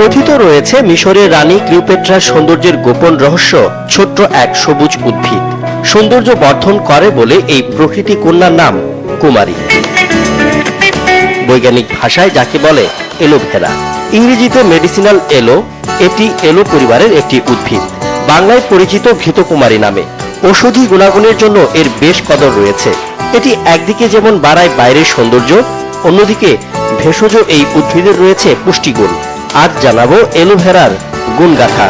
কথিত রয়েছে মিশরের রানী ক্লিওপেট্রার সৌন্দর্যের গোপন রহস্য ছোট্ট এক সবুজ উদ্ভিদ সৌন্দর্য বর্ধন করে বলে এই প্রকৃতি কন্যার নাম কুমারী। বৈজ্ঞানিক ভাষায় যাকে বলে এলোভেরা, ইংরেজিতে মেডিসিনাল এলো। এটি এলো পরিবারের একটি উদ্ভিদ, বাংলায় পরিচিত ঘৃতকুমারী নামে। ঔষধি গুণাগুণের জন্য এর বেশ কদর রয়েছে। এটি একদিকে যেমন বাড়ায় বাইরের সৌন্দর্য, অন্যদিকে ভেষজ এই উদ্ভিদের রয়েছে পুষ্টিগুণ। আজ জানাবো এলোভেরার গুণগাথা।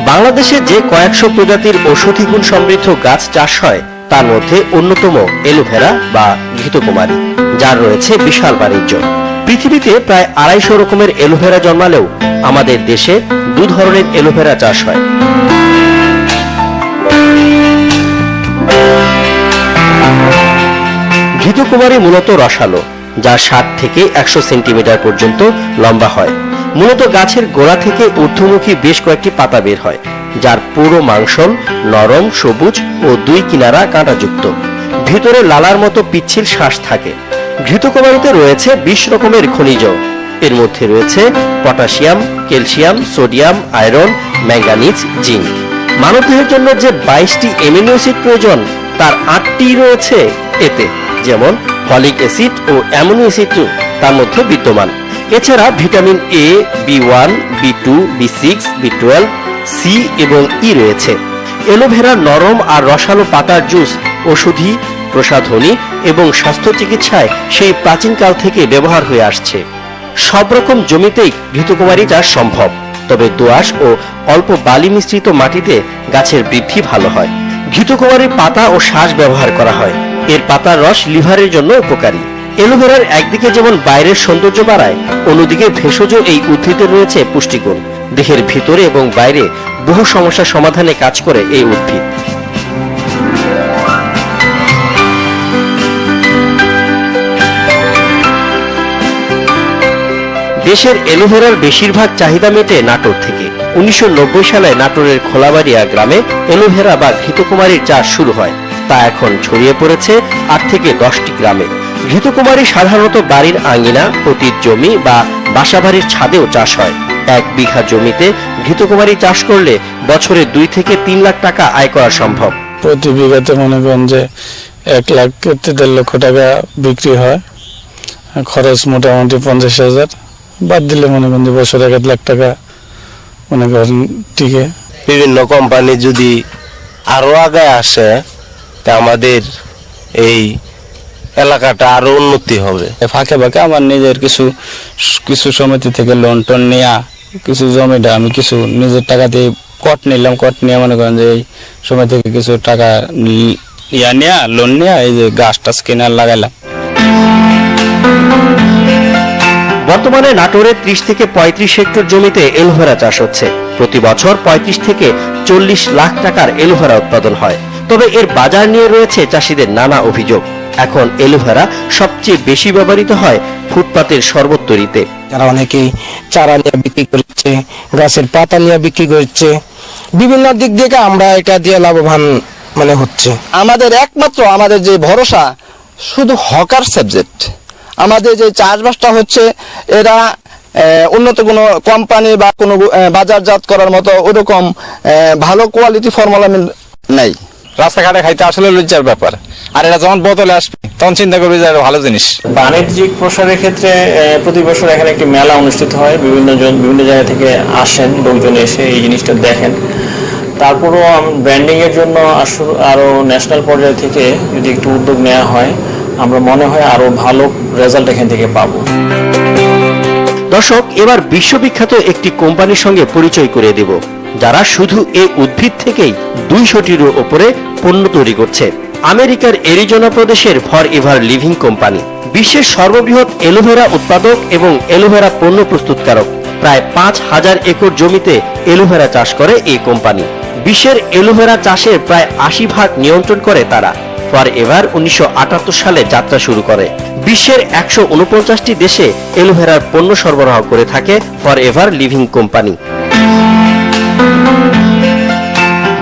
বাংলাদেশে যে কয়েকশো প্রজাতির ঔষধি গুণ সমৃদ্ধ গাছ চাষ হয় তার মধ্যে অন্যতম এলোভেরা বা ঘৃতকুমারী, যার রয়েছে বিশাল বাণিজ্য। পৃথিবীতে প্রায় 250 রকমের এলোভেরা জন্মালেও আমাদের দেশে 2 ধরনের এলোভেরা চাষ হয়। ঘৃতকুমারী মূলত রসালো, যা 60 থেকে 100 সেন্টিমিটার পর্যন্ত লম্বা হয়। মূলত গাছের গোড়া থেকে ঊর্ধ্বমুখী বেশ কয়েকটি পাতা বের হয়, যার পুরো মাংসল নরম সবুজ ও 2 কিনারা কাঁটাযুক্ত। ভিতরে লালার মতো পিচ্ছিল শ্বাস থাকে। ঘৃতকুমারীতে রয়েছে 20 রকমের খনিজ। এর মধ্যে রয়েছে potassium, calcium, sodium, iron, manganese, zinc. মানবদেহের জন্য যে 22টি অ্যামিনো অ্যাসিড প্রয়োজন তার 8টি রয়েছে এতে, যেমন ফলিক অ্যাসিড ও অ্যামিনো অ্যাসিড তার মধ্যে বিদ্যমান। এছাড়া vitamin A, B one, B2, বি6, বি12, C এবং ই রয়েছে। এলোভেরার নরম আর রসালো পাতার জুস ওষুধি, প্রসাধনী এবং স্বাস্থ্য চিকিৎসায় সেই প্রাচীনকাল থেকে ব্যবহার হয়ে আসছে। সব রকম জমিতেই ঘৃতকুমারী চাষ সম্ভব, তবে দোআঁশ ও অল্প বালি মিশ্রিত মাটিতে গাছের বৃদ্ধি ভালো হয়। ঘৃতকুমারীর পাতা ও শাঁস ব্যবহার করা হয়। এর পাতার রস লিভারের জন্য উপকারী। এলোভেরার একদিকে যেমন বাইরের সৌন্দর্য বাড়ায়, অন্যদিকে ভেষজ এই উদ্ভিদের রয়েছে পুষ্টিগুণ। দেহের ভিতরে এবং বাইরে বহু সমস্যা সমাধানে কাজ করে এই উদ্ভিদ। দেশের এলোভেরার বেশিরভাগ চাহিদা মেটে নাটোর থেকে। 1990 সালে নাটোরের খোলাবাড়িয়া গ্রামে এলোভেরা বা ঘৃতকুমারীর চাষ শুরু হয়। তা এখন ছড়িয়ে পড়েছে 8 থেকে 10টি গ্রামে। ঘৃতকুমারী সাধারণত বাড়ির আঙ্গিনা, পতিত জমি বা বাসাবাড়ির ছাদেও চাষ হয়। 1 বিঘা জমিতে ঘৃতকুমারী চাষ করলে বছরে 2 থেকে 3 লাখ টাকা আয় করা সম্ভব। প্রতি বিঘাতে মনে করেন যে 1 লাখ থেকে 1.5 লক্ষ টাকা বিক্রি হয়। খরচ মোটামুটি 50,000, বাদ দিলে মনে করেন যে বছরে 1 লাখ টাকা মনে করেন টিকে। বিভিন্ন কোম্পানি যদি আরো আগে আসে তা আমাদের এই এলাকাটা আরো উন্নতি হবে। ফাঁকে ফাঁকে আমার নিজের কিছু সমিতি থেকে লোন টোন নেওয়া, কিছু জমিটা আমি কিছু নিজের টাকা দিয়ে কট নিলাম। কট নিয়ে মনে করেন যে এই সময় থেকে কিছু টাকা লোন নেওয়া, এই যে গাছ টাছ কিনে লাগাইলাম। বর্তমানে নাটোরে 30 থেকে 35 হেক্টর জমিতে এলোভেরা চাষ হচ্ছে। প্রতি বছর 35 থেকে 40 লাখ টাকার এলোভেরা উৎপাদন হয়। তবে এর বাজার নিয়ে রয়েছে চাষিদের নানা অভিযোগ। এখন এলোভেরা সবচেয়ে বেশি ব্যবহৃত হয় ফুটপাতের শরবত তৈরিতে। যারা অনেকেই চারা নিয়ে বিক্রি করছে, গাছের পাতা নিয়ে বিক্রি করছে, বিভিন্ন দিক থেকে আমরা এটা দিয়ে লাভবান হচ্ছে। আমাদের একমাত্র আমাদের যে ভরসা শুধু হকার সাবজেক্ট। আমাদের যে চাষবাসটা হচ্ছে এরা উন্নত কোনো কোম্পানি বা কোনো বাজারজাত করার মতো ওরকম ভালো কোয়ালিটি ফর্মুলা নাই। রাস্তাঘাটে খাইতে আসলে লজ্জার ব্যাপার, আর এটা যখন বোতলে আসবে তখন চিন্তা করবে যে ভালো জিনিস। বাণিজ্যিক প্রসারের ক্ষেত্রে প্রতি বছর এখানে একটি মেলা অনুষ্ঠিত হয়। বিভিন্ন জায়গা থেকে আসেন লোকজন, এসে এই জিনিসটা দেখেন। তারপরও ব্র্যান্ডিং এর জন্য আরো ন্যাশনাল পর্যায় থেকে যদি একটু উদ্যোগ নেওয়া হয়, আমরা মনে হয় আরো ভালো রেজাল্ট এখান থেকে পাবো। দর্শক, এবার বিশ্ববিখ্যাত একটি কোম্পানির সঙ্গে পরিচয় করে দেব, যারা শুধু এই উদ্ভিদ থেকেই 200টির উপরে পণ্য তৈরি করছে। আমেরিকার অ্যারিজোনা প্রদেশের ফর এভার লিভিং কোম্পানি বিশ্বের সর্ববৃহৎ এলোভেরা উৎপাদক এবং এলোভেরা পণ্য প্রস্তুতকারক। প্রায় 5000 একর জমিতে এলোভেরা চাষ করে এই কোম্পানি। বিশ্বের এলোভেরা চাষের প্রায় 80% নিয়ন্ত্রণ করে তারা। ফর এভার 1978 সালে যাত্রা শুরু করে। বিশ্বের 149টি দেশে এলোভেরার পণ্য সরবরাহ করে থাকে ফর এভার লিভিং কোম্পানি।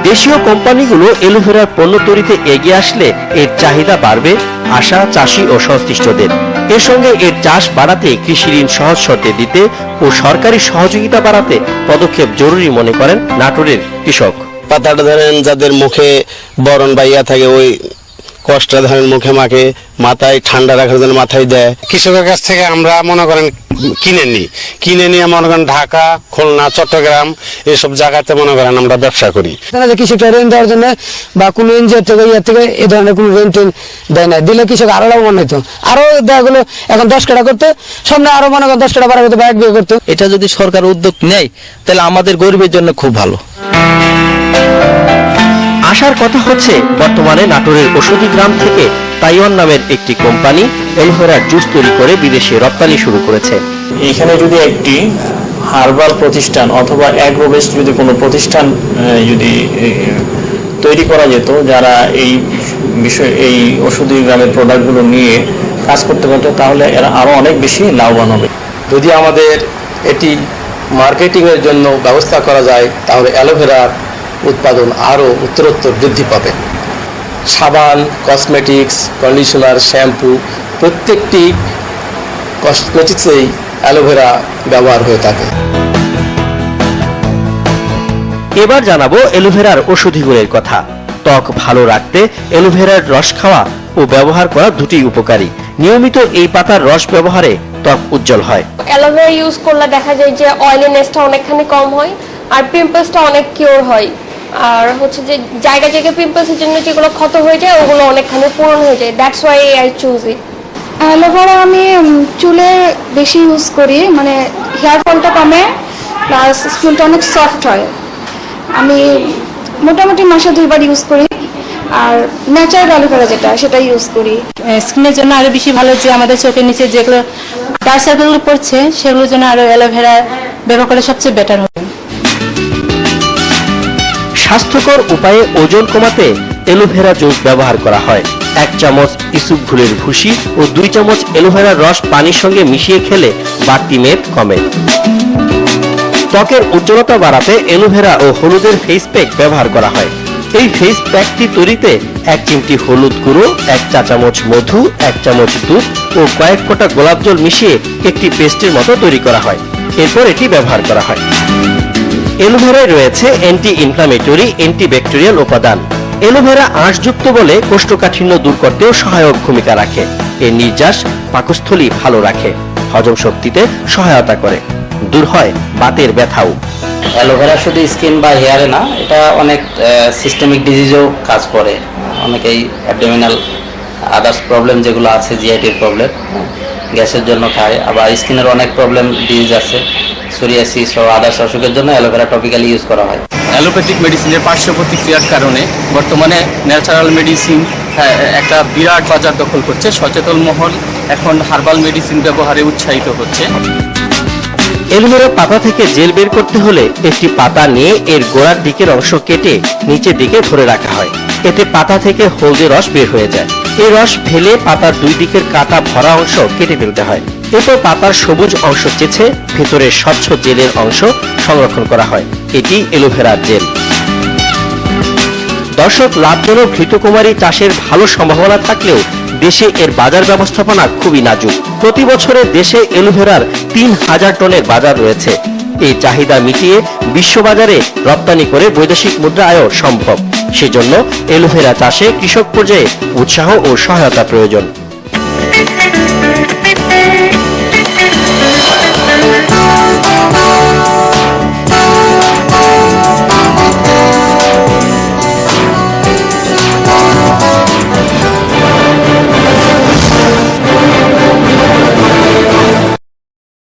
দেশীয় কোম্পানিগুলো এলোভেরার পণ্য তৈরিতে এগিয়ে আসলে এর চাহিদা বাড়বে, আশা চাষি ও সংশ্লিষ্টদের। এর সঙ্গে এর চাষ বাড়াতে কৃষি ঋণ সহজ শর্তে দিতে ও সরকারি সহযোগিতা বাড়াতে পদক্ষেপ জরুরি মনে করেন নাটোরের কৃষক। পাতাটা ধরেন যাদের মুখে বরণ বা ইয়া থাকে, ওই কষ্টটা ধরেন মুখে মাখে, মাথায় ঠান্ডা রাখার জন্য মাথায় দেয়। কৃষকের কাছ থেকে আমরা মনে করেন কিনে নিয়ে মনে করেন ঢাকা, খুলনা, চট্টগ্রাম এসব জায়গাতে মনে করেন আমরা ব্যবসা করি। কৃষকটা ঋণ দেওয়ার জন্য বা কোনো এনজিও থেকে এ ধরনের কোনো ঋণ টিন দেয় না, দিলে কৃষক আরো লাভবান হইতো। আরো দেখা গেলো এখন 10 কাটা করতে, সামনে আরো মনে করেন 10 কাটা বাড়া করতে বা 1 বিঘা করতে। এটা যদি সরকার উদ্যোগ নেয় তাহলে আমাদের গরিবের জন্য খুব ভালো। আশার কথা হচ্ছে বর্তমানে নাটোরের ওষুধি গ্রাম থেকে তাইওয়ান নামের একটি কোম্পানি এলোভেরার জুস তৈরি করে বিদেশে রপ্তানি শুরু করেছে। এখানে যদি একটি হার্বাল প্রতিষ্ঠান অথবা অ্যাগ্রোবেস্ট যদি কোনো প্রতিষ্ঠান যদি তৈরি করা যেত, যারা এই বিষয় এই ওষুধি গ্রামের প্রোডাক্টগুলো নিয়ে কাজ করতে পারত, তাহলে এরা আরো অনেক বেশি লাভবান হবে। যদি আমাদের এটি মার্কেটিংয়ের জন্য ব্যবস্থা করা যায় তাহলে অ্যালোভেরার উৎপাদন আরও উত্তরোত্তর বৃদ্ধি পাবে। সাবান, কসমেটিক্স, কন্ডিশনার, শ্যাম্পু প্রত্যেকটি কসমেটিক্সেই অ্যালোভেরা ব্যবহার হয়ে থাকে। এবার জানাবো এলোভেরার ঔষধি গুণের কথা। ত্বক ভালো রাখতে এলোভেরার রস খাওয়া ও ব্যবহার করা দুটোই উপকারী। নিয়মিত এই পাতার রস ব্যবহারে ত্বক উজ্জ্বল হয়। অ্যালোভেরা ইউজ করলে দেখা যায় যে অয়েলিনেসটা অনেকখানি কম হয় আর পিম্পলসটা অনেক কিওর হয়। আর হচ্ছে যে জায়গায় পিম্পলসের জন্য যেগুলো ক্ষত হয়ে যায় ওগুলো অনেকখানি পূরণ হয়ে যায়। That's why I choose it. Aloe vera আমি চুলে বেশি ইউজ করি, মানে হেয়ার ফলটা কমে প্লাস চুলটা অনেক সফট হয়। আমি মোটামুটি মাসে 2 বার ইউজ করি, আর ন্যাচারাল অ্যালোভেরা যেটা সেটা ইউজ করি। স্কিনের জন্য আরো বেশি ভালো, যে আমাদের চোখের নিচে যেগুলো ডার্ক সার্কেলগুলো পড়ছে সেগুলোর জন্য আরো অ্যালোভেরা ব্যবহার করলে সবচেয়ে বেটার হবে। স্বাস্থ্যকর উপায়ে ওজন কমাতে এলোভেরা জুস ব্যবহার করা হয়। 1 চামচ ইসুপঘুলের ভুসি ও 2 চামচ এলোভেরার রস পানির সঙ্গে মিশিয়ে খেলে বাড়তি মেদ কমে। ত্বকের উজ্জ্বলতা বাড়াতে এলোভেরা ও হলুদের ফেস প্যাক ব্যবহার করা হয়। এই ফেস প্যাকটি তৈরিতে 1 চিমটি হলুদ গুঁড়ো, 1 চা চামচ মধু, 1 চামচ দুধ ও কয়েক ফোঁটা গোলাপ জল মিশিয়ে একটি পেস্টের মতো তৈরি করা হয়। এরপর এটি ব্যবহার করা হয়। এলোভেরায় রয়েছে অ্যান্টি ইনফ্লামেটরি, অ্যান্টিব্যাকটেরিয়াল উপাদান। এলোভেরা আঁশযুক্ত বলে কোষ্ঠকাঠিন্য দূর করতেও সহায়ক ভূমিকা রাখে। এর নির্যাস পাকস্থলী ভালো রাখে, হজম শক্তিতে সহায়তা করে, দূর হয় বাতের ব্যথাও। অ্যালোভেরা শুধু স্কিন বা হেয়ারে না, এটা অনেক সিস্টেমিক ডিজিজেও কাজ করে। অনেকেই অ্যাবডোমিনাল আদার্স প্রবলেম যেগুলো আছে, জিআইটির প্রবলেম, গ্যাসের জন্য খায়। আবার স্কিনের অনেক প্রবলেম ডিজিজ আছে, সোরিয়াসিস ও আদার্স অসুখের জন্য অ্যালোভেরা টপিক্যালি ইউজ করা হয়। অ্যালোপ্যাথিক মেডিসিনের পার্শ্ব প্রতিক্রিয়ার কারণে বর্তমানে ন্যাচারাল মেডিসিন একটা বিরাট বাজার দখল করছে। সচেতন মহল এখন হার্বাল মেডিসিন ব্যবহারে উৎসাহিত হচ্ছে। এলোভেরা পাতা থেকে জেল বের করতে হলে একটি পাতা নিয়ে এর গোড়ার দিকের অংশ কেটে নিচের দিকে ধরে রাখা হয়। এতে পাতা থেকে হলদে রস বের হয়ে যায়। এই রস ফেলে পাতার 2 দিকের কাটা ভরা অংশ কেটে ফেলতে হয়। এরপর পাতার সবুজ অংশ চেঁচে ভেতরের স্বচ্ছ জেলের অংশ সংরক্ষণ করা হয়। এটি এলোভেরার জেল। দর্শক, লাভজনক ঘৃতকুমারী চাষের ভালো সম্ভাবনা থাকলেও দেশে এর বাজার ব্যবস্থাপনা খুবই নাজুক। প্রতি বছরে দেশে এলোভেরার 3000 টনের বাজার রয়েছে। এই চাহিদা মিটিয়ে বিশ্ববাজারে রপ্তানি করে বৈদেশিক মুদ্রা আয়ও সম্ভব। সেজন্য এলোভেরা চাষে কৃষক পর্যায়ে উৎসাহ ও সহায়তা প্রয়োজন।